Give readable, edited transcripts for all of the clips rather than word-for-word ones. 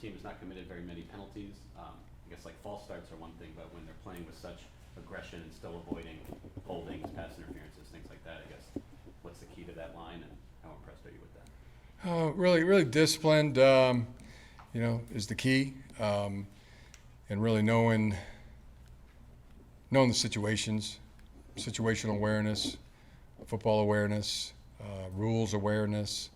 team has not committed very many penalties. I guess like false starts are one thing, but when they're playing with such aggression and still avoiding holdings, pass interferences, things like that, I guess what's the key to that line, and how impressed are you with that? Really disciplined, is the key, and really knowing the situations, situational awareness, football awareness, rules awareness.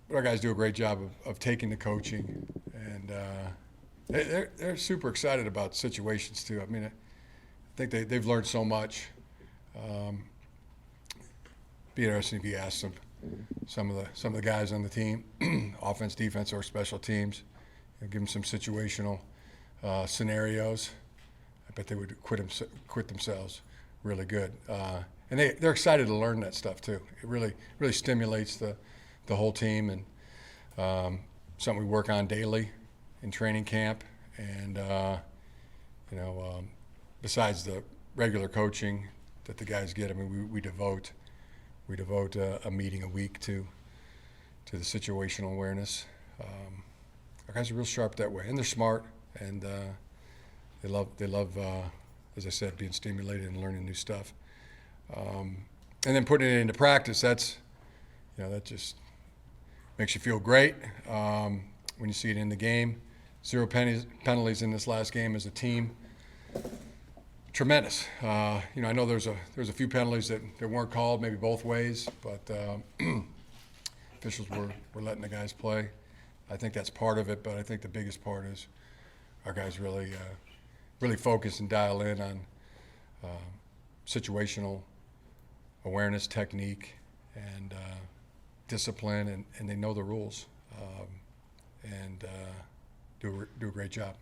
But our guys do a great job of taking the coaching, and they're super excited about situations too. I mean, I think they've learned so much. Be interesting if you ask them, some of the guys on the team, offense, defense, or special teams, give them some situational scenarios. I bet they would quit themselves really good. And they're excited to learn that stuff too. It really stimulates the whole team, and something we work on daily in training camp. And besides the regular coaching that the guys get, I mean, we devote a meeting a week to the situational awareness. Our guys are real sharp that way, and they're smart, and they love as I said, being stimulated and learning new stuff. And then putting it into practice, that just makes you feel great when you see it in the game. 0 penalties in this last game as a team. Tremendous. I know there's a few penalties that weren't called, maybe both ways, but officials were letting the guys play. I think that's part of it, but I think the biggest part is our guys really focus and dial in on situational awareness, technique, and discipline, and they know the rules, and do a great job.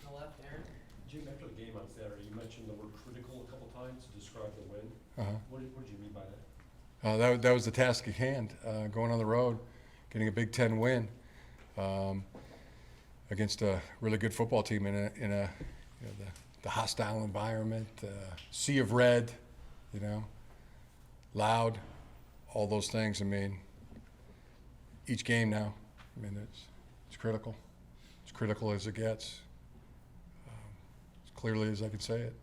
On the left, Aaron. Jim, after the game on Saturday, you mentioned the word critical a couple times to describe the win. Uh-huh. What did you mean by that? That was the task at hand, going on the road, getting a Big Ten win against a really good football team in the hostile environment, sea of red, loud, all those things. I mean, each game now, it's critical. It's critical as it gets, as clearly as I can say it.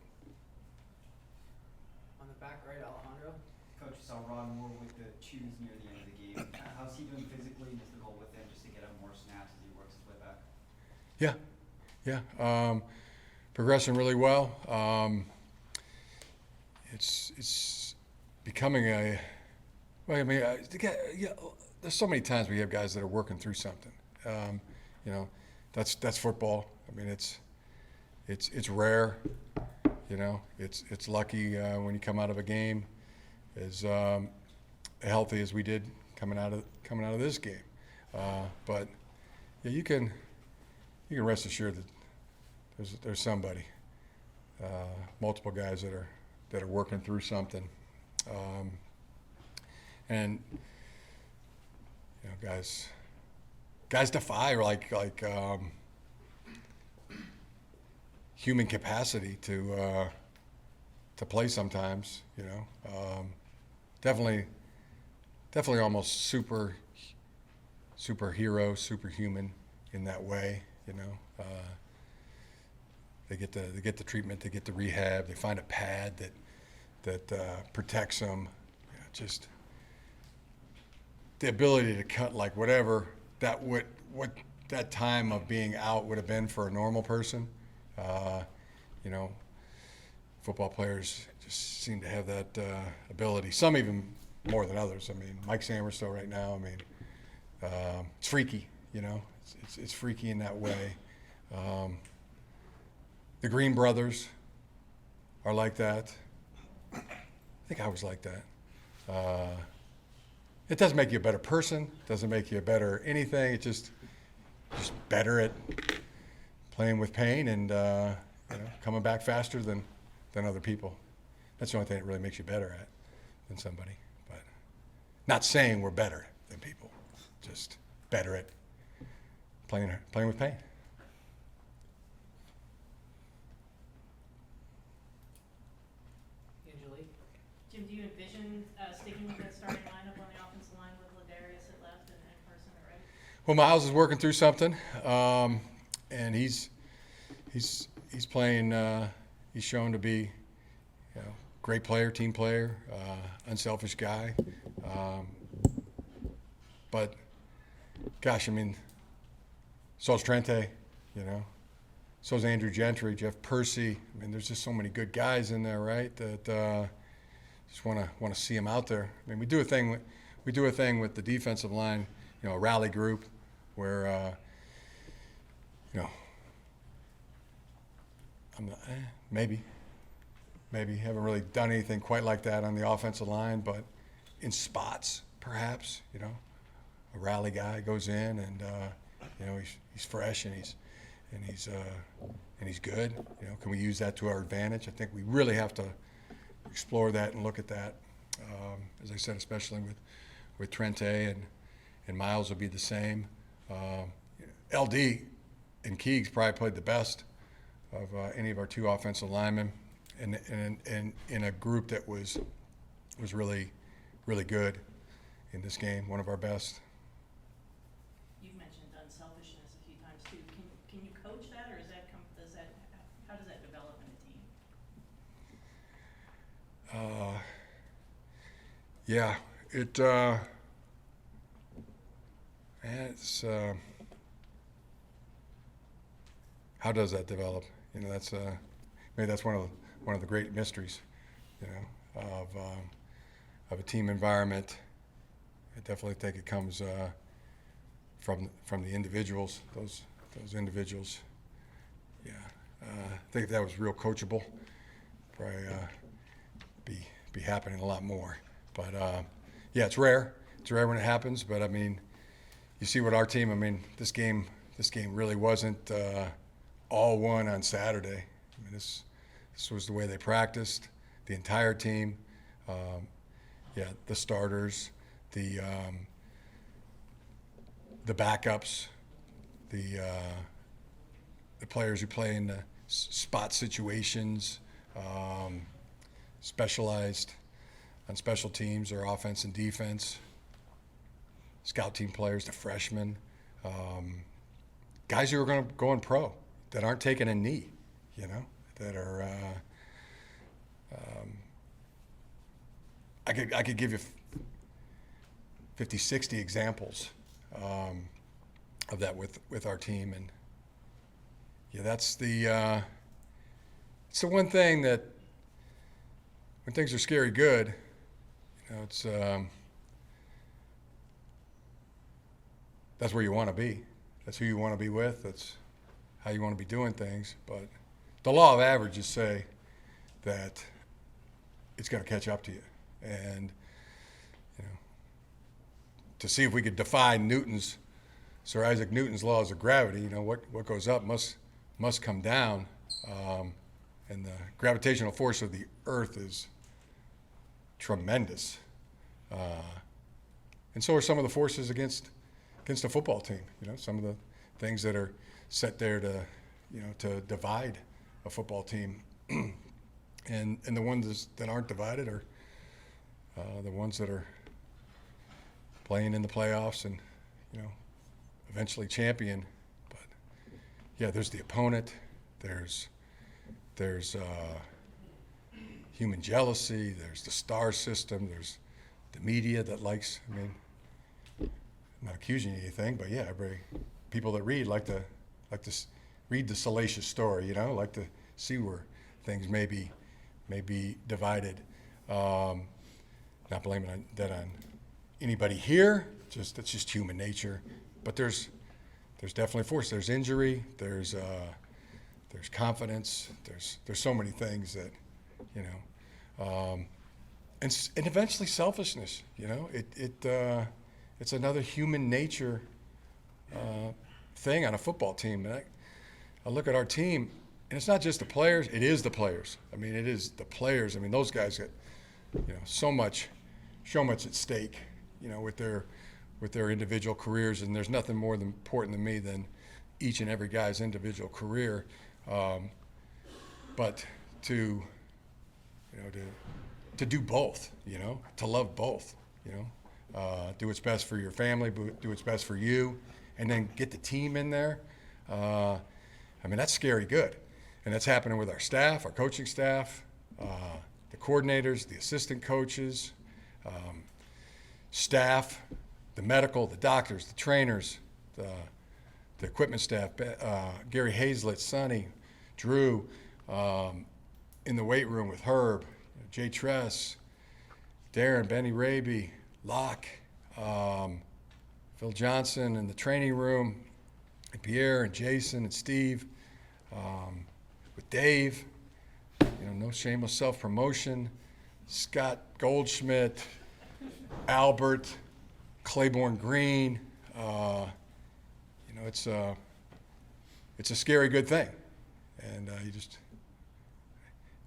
On the back right, Alejandro. Coach, saw Ron Moore with the choose near the end of the game. How's he doing physically, and is the goal with him just to get him more snaps as he works his way back? Yeah. Progressing really well. It's becoming there's so many times we have guys that are working through something. That's football. I mean, it's rare. It's lucky when you come out of a game as healthy as we did coming out of this game. But yeah, you can rest assured that there's somebody, multiple guys that are working through something, and guys defy like human capacity to play sometimes. Definitely almost superhero, superhuman in that way. They get the treatment, they get the rehab, they find a pad that protects them. Just the ability to cut like whatever what that time of being out would have been for a normal person. Football players just seem to have that ability. Some even more than others. I mean, Mike Samerstow right now. I mean, it's freaky. It's freaky in that way. The Green brothers are like that. I think I was like that. It doesn't make you a better person. Doesn't make you a better anything. It's just better at playing with pain and coming back faster than other people. That's the only thing that really makes you better at than somebody. But not saying we're better than people. Just better at playing with pain. Angelique. Jim, do you envision sticking with that starting lineup on the offensive line with Ladarius Well, Miles is working through something, and he's playing. He's shown to be, great player, team player, unselfish guy. But, gosh, I mean, so's Trente, So's Andrew Gentry, Jeff Percy. I mean, there's just so many good guys in there, right? That just want to see them out there. I mean, we do a thing with the defensive line, a rally group, where I'm not, maybe haven't really done anything quite like that on the offensive line, but in spots, perhaps, a rally guy goes in and he's fresh and he's good. Can we use that to our advantage? I think we really have to explore that and look at that. As I said, especially with Trente and Miles will be the same. LD and Keegs probably played the best of any of our two offensive linemen, and in a group that was really, really good in this game, one of our best. You've mentioned unselfishness a few times too. Can you coach that, or how does that develop in a team? Yeah, it's how does that develop? That's maybe that's one of the great mysteries, of a team environment. I definitely think it comes from the individuals. Those individuals. Yeah, I think if that was real coachable, probably be happening a lot more. But yeah, it's rare. It's rare when it happens. But I mean, you see what our team. I mean, this game really wasn't all won on Saturday. I mean, this was the way they practiced, the entire team. The starters, the backups, the players who play in the spot situations, specialized on special teams or offense and defense, scout team players, the freshmen, guys who are going to go in pro that aren't taking a knee, that are. I could give you 50, 60 examples of that with our team, and that's it's the one thing that when things are scary good, it's that's where you want to be. That's who you want to be with. That's how you want to be doing things. But the law of averages say that it's going to catch up to you. And, to see if we could defy Sir Isaac Newton's laws of gravity, what goes up must come down. And the gravitational force of the earth is tremendous. And so are some of the forces against a football team. Some of the things that are set there to divide a football team. And the ones that aren't divided are the ones that are playing in the playoffs and, eventually champion. But yeah, there's the opponent. There's human jealousy. There's the star system. There's the media that likes. I mean, I'm not accusing you of anything, but yeah, people that read like to read the salacious story. Like to see where things may be divided. Not blaming that on anybody here. It's just human nature. But there's definitely force. There's injury. There's confidence. There's so many things that, and eventually selfishness. It's another human nature thing on a football team. And I look at our team, and it's not just the players. It is the players. I mean, it is the players. I mean, those guys get so much at stake, with their individual careers, and there's nothing more important to me than each and every guy's individual career. But to do both, to love both, do what's best for your family, do what's best for you, and then get the team in there. I mean, that's scary good. And that's happening with our staff, our coaching staff, the coordinators, the assistant coaches, staff, the medical, the doctors, the trainers, the equipment staff, Gary Hazlett, Sonny, Drew, in the weight room with Herb, Jay Tress, Darren, Benny Raby, Locke, Phil Johnson in the training room, and Pierre and Jason and Steve, with Dave, no shameless self-promotion, Scott Goldschmidt, Albert, Claiborne Green. It's a scary good thing. And how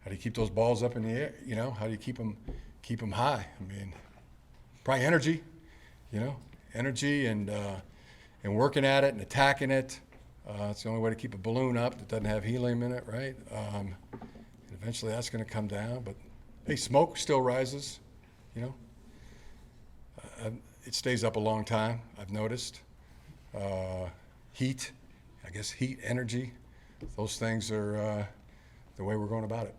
do you keep those balls up in the air? How do you keep them high? I mean, probably energy, energy and working at it and attacking it. It's the only way to keep a balloon up that doesn't have helium in it, right? And eventually that's going to come down. But hey, smoke still rises, it stays up a long time, I've noticed. Heat, energy, those things are the way we're going about it.